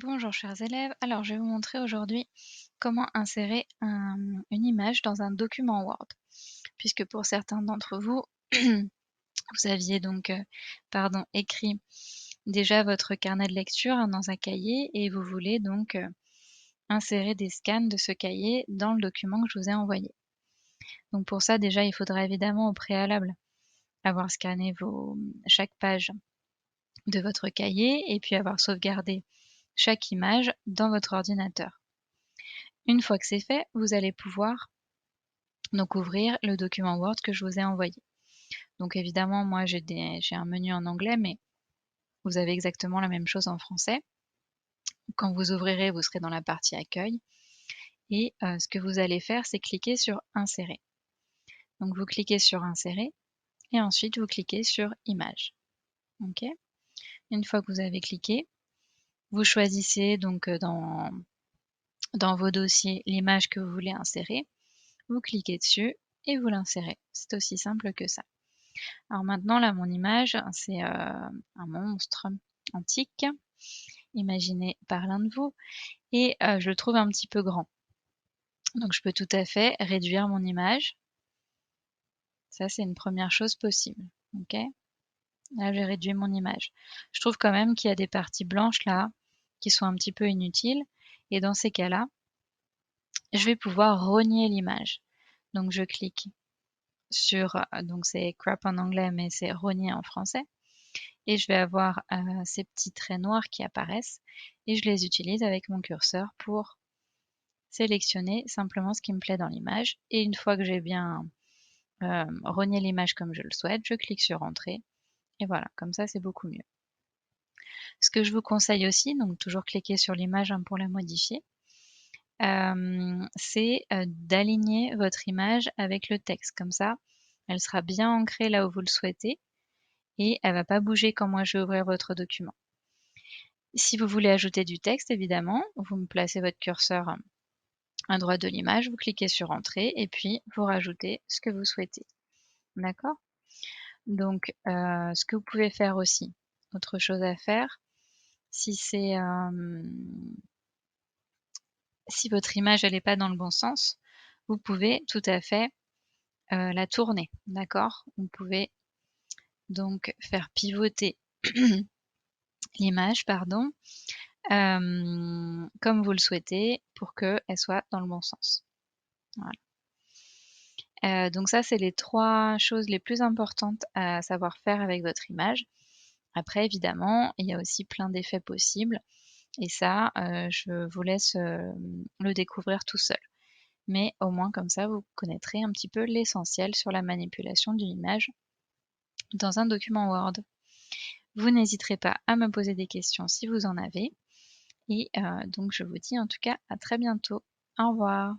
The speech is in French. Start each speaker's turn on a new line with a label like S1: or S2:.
S1: Bonjour chers élèves, alors je vais vous montrer aujourd'hui comment insérer une image dans un document Word. Puisque pour certains d'entre vous, vous aviez donc écrit déjà votre carnet de lecture dans un cahier et vous voulez donc insérer des scans de ce cahier dans le document que je vous ai envoyé. Donc pour ça déjà il faudra évidemment au préalable avoir scanné chaque page de votre cahier et puis avoir sauvegardé chaque image dans votre ordinateur. Une fois que c'est fait, vous allez pouvoir donc ouvrir le document Word que je vous ai envoyé. Donc évidemment, moi j'ai un menu en anglais, mais vous avez exactement la même chose en français. Quand vous ouvrirez, vous serez dans la partie accueil et ce que vous allez faire, c'est cliquer sur insérer. Donc vous cliquez sur insérer et ensuite vous cliquez sur image. Ok. Une fois que vous avez cliqué, vous choisissez donc dans vos dossiers l'image que vous voulez insérer. Vous cliquez dessus et vous l'insérez. C'est aussi simple que ça. Alors maintenant, là, mon image, c'est un monstre antique, imaginé par l'un de vous, et je le trouve un petit peu grand. Donc je peux tout à fait réduire mon image. Ça, c'est une première chose possible. Ok. Là, j'ai réduit mon image. Je trouve quand même qu'il y a des parties blanches là qui sont un petit peu inutiles. Et dans ces cas-là, je vais pouvoir rogner l'image. Donc je clique sur, donc c'est crop en anglais, mais c'est rogner en français. Et je vais avoir ces petits traits noirs qui apparaissent et je les utilise avec mon curseur pour sélectionner simplement ce qui me plaît dans l'image. Et une fois que j'ai bien rogné l'image comme je le souhaite, je clique sur Entrée. Et voilà, comme ça c'est beaucoup mieux. Ce que je vous conseille aussi, donc toujours cliquer sur l'image pour la modifier, c'est d'aligner votre image avec le texte. Comme ça, elle sera bien ancrée là où vous le souhaitez et elle ne va pas bouger quand moi je vais ouvrir votre document. Si vous voulez ajouter du texte, évidemment, vous me placez votre curseur à droite de l'image, vous cliquez sur Entrée et puis vous rajoutez ce que vous souhaitez. D'accord? Donc, ce que vous pouvez faire aussi, autre chose à faire, si votre image elle n'est pas dans le bon sens, vous pouvez tout à fait la tourner. D'accord? Vous pouvez donc faire pivoter l'image, pardon, comme vous le souhaitez pour qu'elle soit dans le bon sens. Voilà. Donc ça, c'est les 3 choses les plus importantes à savoir faire avec votre image. Après évidemment, il y a aussi plein d'effets possibles et ça, je vous laisse, le découvrir tout seul. Mais au moins comme ça, vous connaîtrez un petit peu l'essentiel sur la manipulation d'une image dans un document Word. Vous n'hésiterez pas à me poser des questions si vous en avez et donc je vous dis en tout cas à très bientôt. Au revoir.